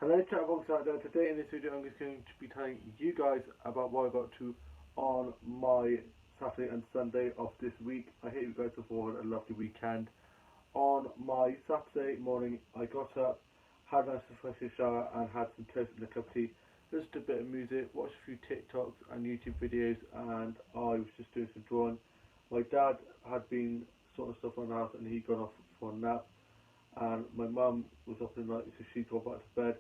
Hello chatbox out there. Today in this video I'm just going to be telling you guys about what I got to on my Saturday and Sunday of this week. I hope you guys have all had a lovely weekend. On my Saturday morning I got up, had a nice refreshing shower and had some toast and a cup of tea, listened to a bit of music, watched a few TikToks and YouTube videos, and I was just doing some drawing. My dad had been sorting stuff around the house and he got off for a nap, and my mum was up in the night, so she got back to bed.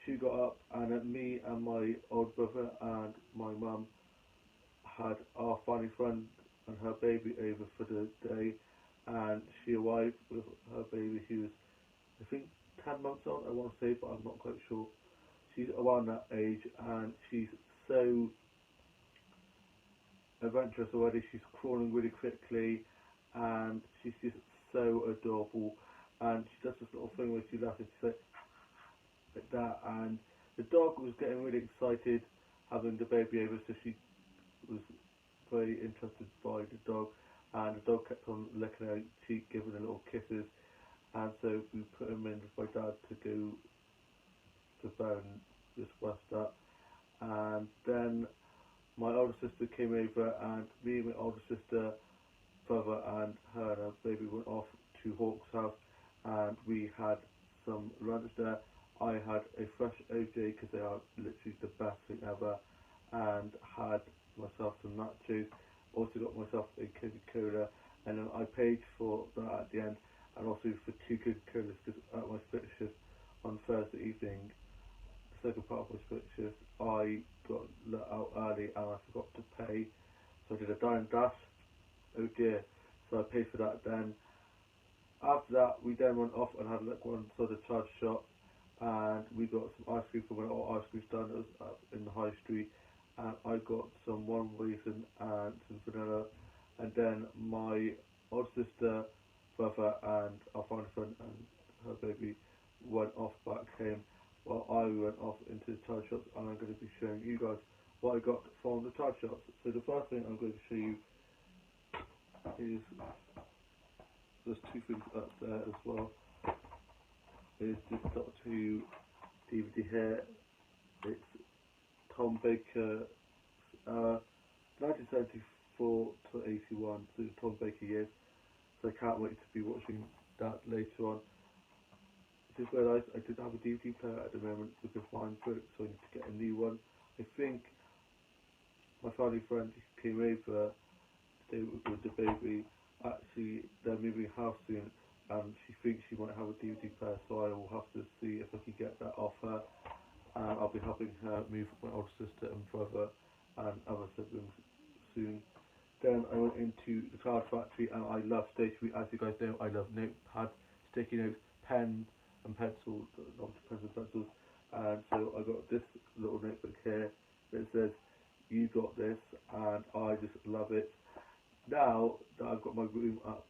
She got up, and me and my old brother and my mum had our family friend and her baby over for the day, and she arrived with her baby, who was, I think, 10 months old, I want to say, but I'm not quite sure. She's around that age, and she's so adventurous already. She's crawling really quickly, and she's just so adorable. And she does this little thing where she laughs and she says like that, and the dog was getting really excited having the baby over, so she was very interested by the dog, and the dog kept on licking her cheek, giving her little kisses, and so we put him in with my dad to go to bed and just rest up. And then my older sister came over, and me and my older sister, brother and her and her baby went off to Hawk's house, and we had some lunch there. I had a fresh OJ because they are literally the best thing ever, and had myself some nachos. Also got myself a Coca-Cola, and then I paid for that at the end, and also for two Coca-Colas because at my split shift on Thursday evening, the second part of my split shift, I got let out early and I forgot to pay, so I did a dine and dash. Oh dear! So I paid for that then. After that, we then went off and had like one sort of charge shop, and we got some ice cream from an old ice cream stand that was up in the high street, and I got some one raisin and some vanilla, and then my old sister, brother and our family friend and her baby went off back home, while I went off into the charge shops, and I'm going to be showing you guys what I got from the charge shops. So the first thing I'm going to show you is, there's two things up there as well, is this Doctor Who DVD here. It's Tom Baker, 1974 to 81, so it's Tom Baker years, so I can't wait to be watching that later on. I just realised I didn't have a DVD player at the moment because mine broke, so I need to get a new one. I think my family friend came over today with the baby. Actually, they're moving house soon, and she thinks she might have a DVD player, so I will have to see if I can get that off her, and I'll be helping her move with my older sister and brother and other siblings soon. Then I went into the card factory, and I love stationery. As you guys know, I love notepads, sticky notes, pens and pencils, not pens and pencils, and so I got this little notebook here that says "You got this," and I just love it. Now that I've got my room up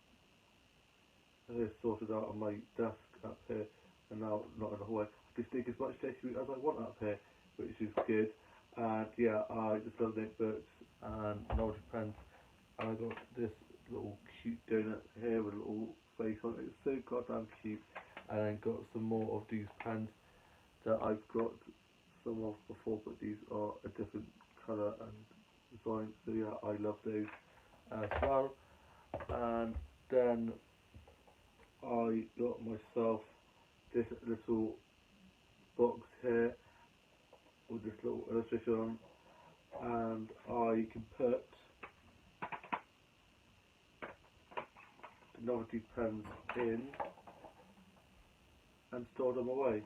sorted out on my desk up here, and now not in the hallway, I can stick as much stationery as I want up here, which is good. And yeah, I just love notebooks and knowledge pens, and I got this little cute donut here with a little face on it. It's so goddamn cute. And I got some more of these pens that I've got some of before, but these are a different colour and design, so yeah, I love those as well. And then I got myself this little box here with this little illustration on, and I can put the novelty pens in and store them away,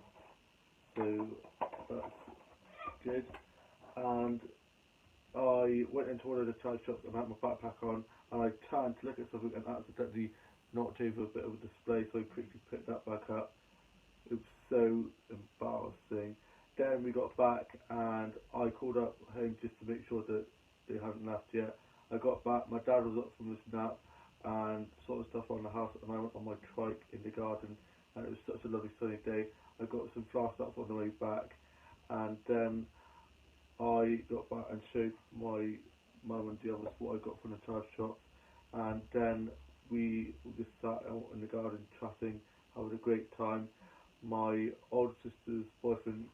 so that's good. And I went into one of the charge shops and had my backpack on, and I turned to look at something and accidentally knocked over a bit of a display, so I quickly picked that back up. It was so embarrassing. Then we got back, and I called up home just to make sure that they hadn't left yet. I got back, my dad was up from his nap and sorted stuff on the house, and I went on my trike in the garden, and it was such a lovely sunny day. I got some flower stuff on the way back, and then I got back and showed my mum and the others what I got from the charge shop, and then we just sat out in the garden chatting, having a great time. My older sister's boyfriend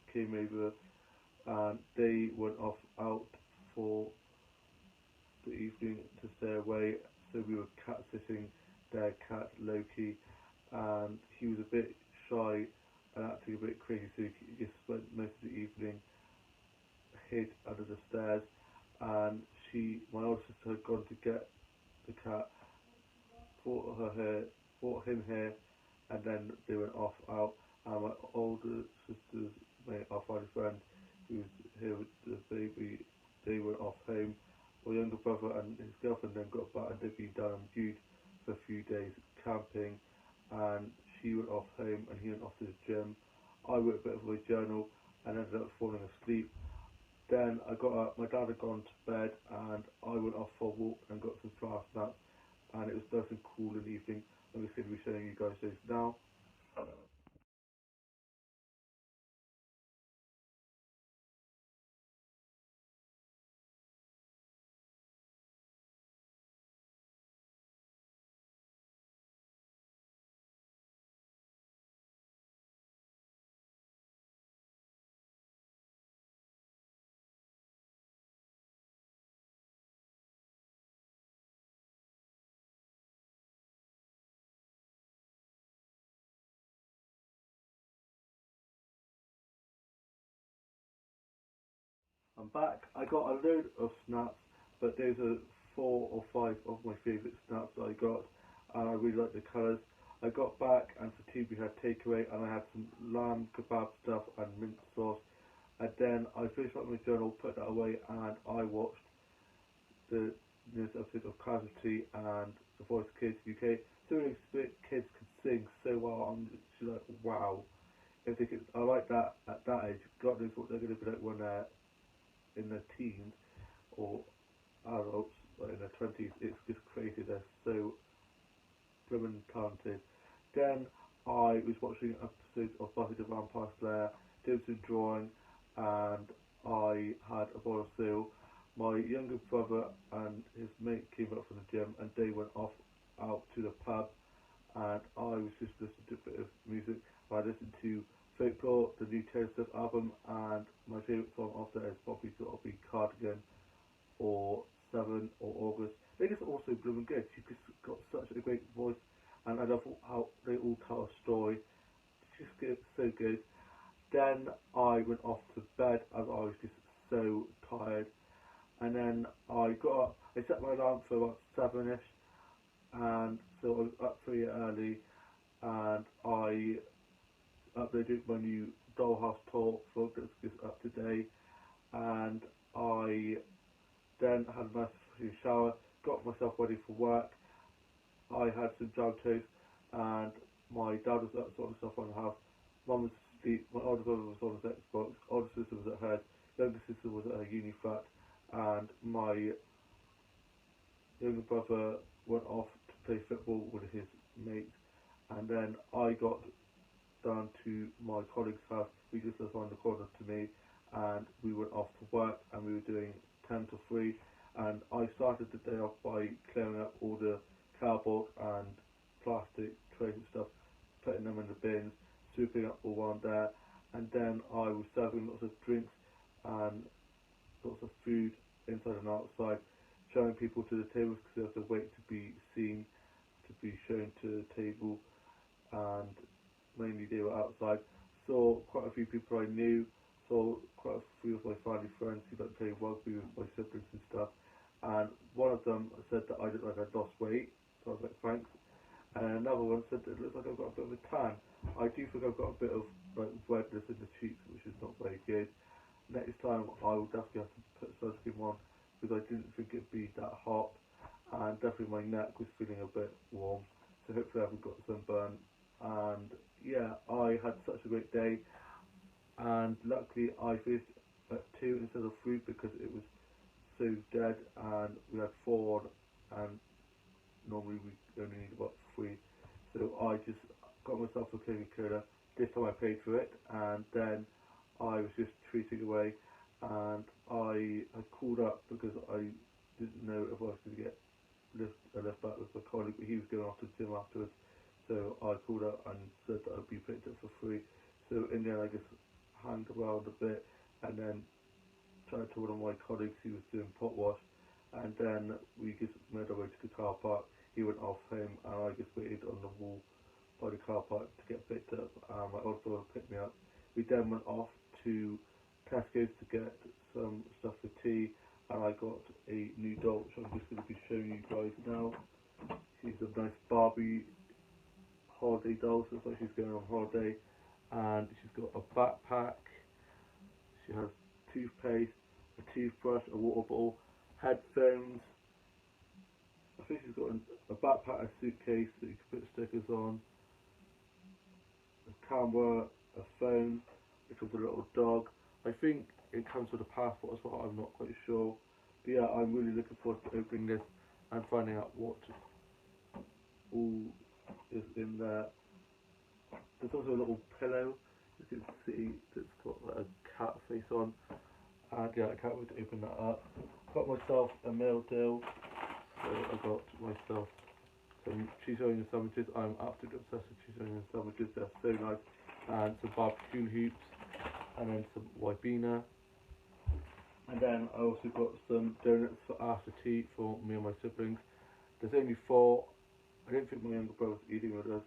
crazy, so he just spent most of the evening hid under the stairs, and my older sister had gone to get the cat, brought her here, brought him here, and then they went off out. And my older sister's mate, our father's friend, who was here with the baby, they went off home. My younger brother and his girlfriend then got back, and they'd been down in Bude for a few days camping, and she went off home and he went off to the gym. I wrote a bit of my journal and ended up falling asleep. Then I got up, my dad had gone to bed, and I went off for a walk and got some fast naps, and it was nice and cool in the evening. I'm just going to be showing you guys those now. I'm back. I got a load of snaps, but those are 4 or 5 of my favourite snaps that I got, and I really like the colours. I got back, and for tea we had takeaway, and I had some lamb kebab stuff and mint sauce. And then I finished up my journal, put that away, and I watched the newest episode of Casualty and The Voice Kids UK. Doing kids could sing so well. I'm just like, wow. If they could, I like that at that age. God knows what they're going to be like when they're in their teens or adults, like in their 20s. It's just crazy. They're so blooming talented. Then I was watching episodes of Buffy the Vampire Slayer, doing some drawing, and I had a bowl of cereal. My younger brother and his mate came up from the gym, and they went off out to the pub, and I was just listening to a bit of music. I listened to Folklore, the new Taylor Swift album, and my favourite song off there is probably got to be Cardigan or 7 or August. They just also blooming good. She just got such a great voice, and I love how they all tell a story. It's just good, so good. Then I went off to bed as I was just so tired, and then I got up. I set my alarm for about 7ish, and so I was up pretty early, and I uploaded my new Dollhouse tour vlog that's just up today, and I then had a nice shower, got myself ready for work. I had some jam toast, and my dad was up sorting stuff around the house. Mum was asleep, my older brother was on his Xbox, older sister was at hers, younger sister was at her uni flat, and my younger brother went off to play football with his mates, and then I got down to my colleague's house, who just lives around the corner to me, and we went off to work, and we were doing 10 to 3, and I started the day off by clearing up all the cardboard and plastic trays and stuff, putting them in the bins, sweeping up all around there, and then I was serving lots of drinks and lots of food inside and outside, showing people to the tables because they have to wait to be seen, to be shown to the table, and mainly they were outside. Saw quite a few people I knew, saw quite a few of my family friends who like play rugby with my siblings and stuff, and one of them said that I looked like I'd lost weight, so I was like, thanks. And another one said that it looks like I've got a bit of a tan. I do think I've got a bit of like redness in the cheeks, which is not very good. Next time I will definitely have to put sunscreen on because I didn't think it'd be that hot, and definitely my neck was feeling a bit warm, so hopefully I haven't got sunburn. And yeah, I had such a great day, and luckily I finished at 2 instead of 3 because it was so dead, and we had 4 on, and normally we only need about 3. So I just got myself a Coca-Cola. This time I paid for it, and then I was just treating away, and I called up because I didn't know if I was going to get a lift back with my colleague, but he was going off to the gym afterwards. So I called up and said that I'd be picked up for free. So in the end I just hung around a bit, and then tried to one of my colleagues who was doing pot wash, and then we just made our way to the car park. He went off home, and I just waited on the wall by the car park to get picked up. My older brother picked me up, we then went off to Tesco's to get some stuff for tea, and I got a new doll, which I'm just going to be showing you guys now. She's a nice Barbie holiday doll, so it's like she's going on holiday, and she's got a backpack, she has toothpaste, a toothbrush, a water bottle, headphones. I think she's got a backpack, a suitcase that you can put stickers on, a camera, a phone, which was a little dog. I think it comes with a passport as well, I'm not quite sure. But yeah, I'm really looking forward to opening this and finding out what all is in there. There's also a little pillow, you can see, that's got like a cat face on. And yeah, I can't wait to open that up. Got myself a meal deal, so I got myself some cheese onion sandwiches. I'm absolutely obsessed with cheese onion sandwiches, they're so nice. And some barbecue hoops, and then some Ribena. And then I also got some donuts for after tea for me and my siblings. There's only 4. I don't think my younger brother's eating with us,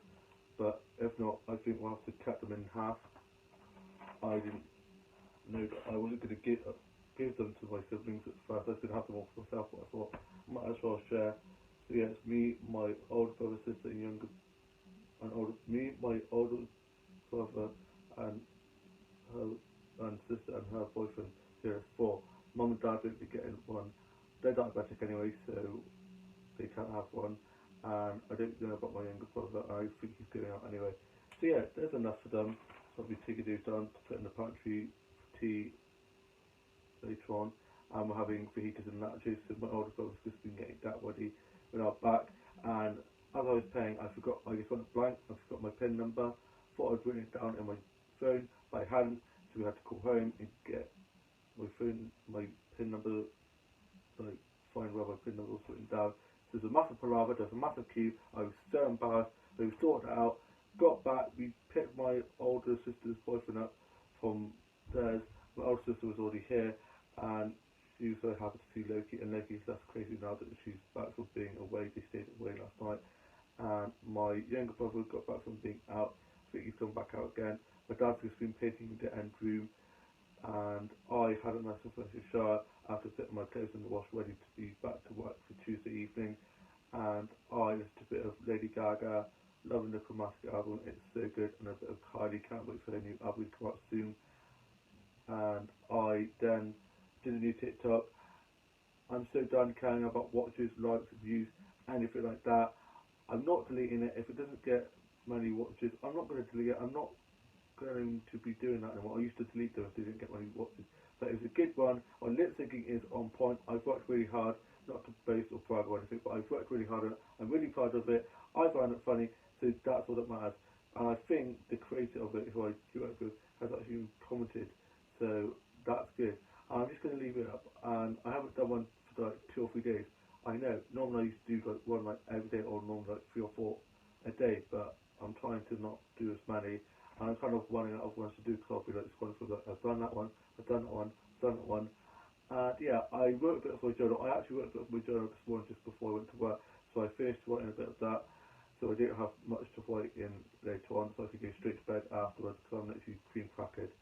but if not, I think we'll have to cut them in half. I didn't know that I wasn't going to give them to my siblings at first. I was going to have them all for myself, but I thought I might as well share. So yeah, it's me, my older brother, sister, and my older brother, and her and sister and her boyfriend. So there's 4. Mum and dad won't be getting one. They're diabetic anyway, so they can't have one. And I don't know about my younger brother. I think he's going out anyway. So yeah, there's enough for them. So I'll be taking these down to put in the pantry for tea later on. And we're having fajitas and nachos, so my older brother's just been getting that ready when I'm back. And as I was paying, I just went blank, I forgot my PIN number. Thought I'd written it down in my phone, but I hadn't, so we had to call home and get my PIN number, like find where my PIN number was written down. So there's a massive palaver, there's a massive queue. I was so embarrassed, but we sorted it out. Got back, we picked my older sister's boyfriend up from theirs. My older sister was already here, and she was so happy to see Loki, and Loki's less crazy now that she's back from being away. They stayed away last night. And my younger brother got back from being out. I think he's come back out again. My dad's just been painting the end room, and I had a nice refreshing shower after putting my clothes in the wash ready to be back to work for Tuesday evening. And I listened to a bit of Lady Gaga, loving the Chromatic album, it's so good, and a bit of Kylie, can't wait for their new album to come out soon. And I then did a new TikTok. I'm so done caring about watches, likes, views, anything like that. I'm not deleting it. If it doesn't get many watches, I'm not going to delete it. I'm not going to be doing that anymore. I used to delete them if they didn't get many watches. But it was a good one. My lip syncing is on point. I've worked really hard, not to boast or brag or anything, but I've worked really hard on it. I'm really proud of it. I find it funny, so that's all that matters. And I think the creator of it, who I work with, has actually commented, so that's good. I'm just going to leave it up, and I haven't done one for like 2 or 3 days. I know, normally I used to do like one like every day, or normally like 3 or 4 a day, but I'm trying to not do as many. And I'm kind of running out of ones to do, because I'll be like scrolling through I've done that one, I've done that one, I've done that one. And yeah, I wrote a bit of my journal. I actually wrote a bit of my journal this morning just before I went to work, so I finished writing a bit of that. So I didn't have much to write in later on, so I could go straight to bed afterwards, because I'm literally cream crackered.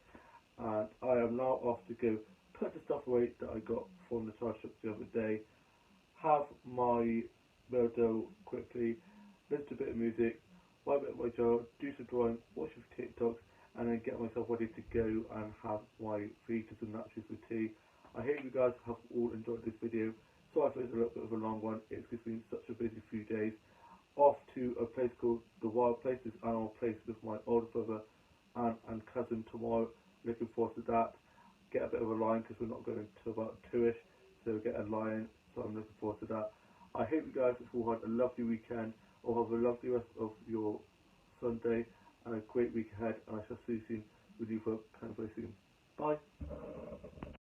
And I am now off to go put the stuff away that I got from the charge shop the other day, have my meal deal quickly, listen to a bit of music, write a bit of my journal, do some drawing, watch a few TikToks, and then get myself ready to go and have my fajitas and nachos with tea. I hope you guys have all enjoyed this video. Sorry if it's a little bit of a long one, it's just been such a busy few days. Off to a place called The Wild Place, this animal place with my older brother and cousin tomorrow. Looking forward to that. Get a bit of a lion, because we're not going to about 2ish, so get a lion, so I'm looking forward to that. I hope you guys have all had a lovely weekend, or have a lovely rest of your Sunday, and a great week ahead, and I shall see you soon with you for kind of very soon. Bye.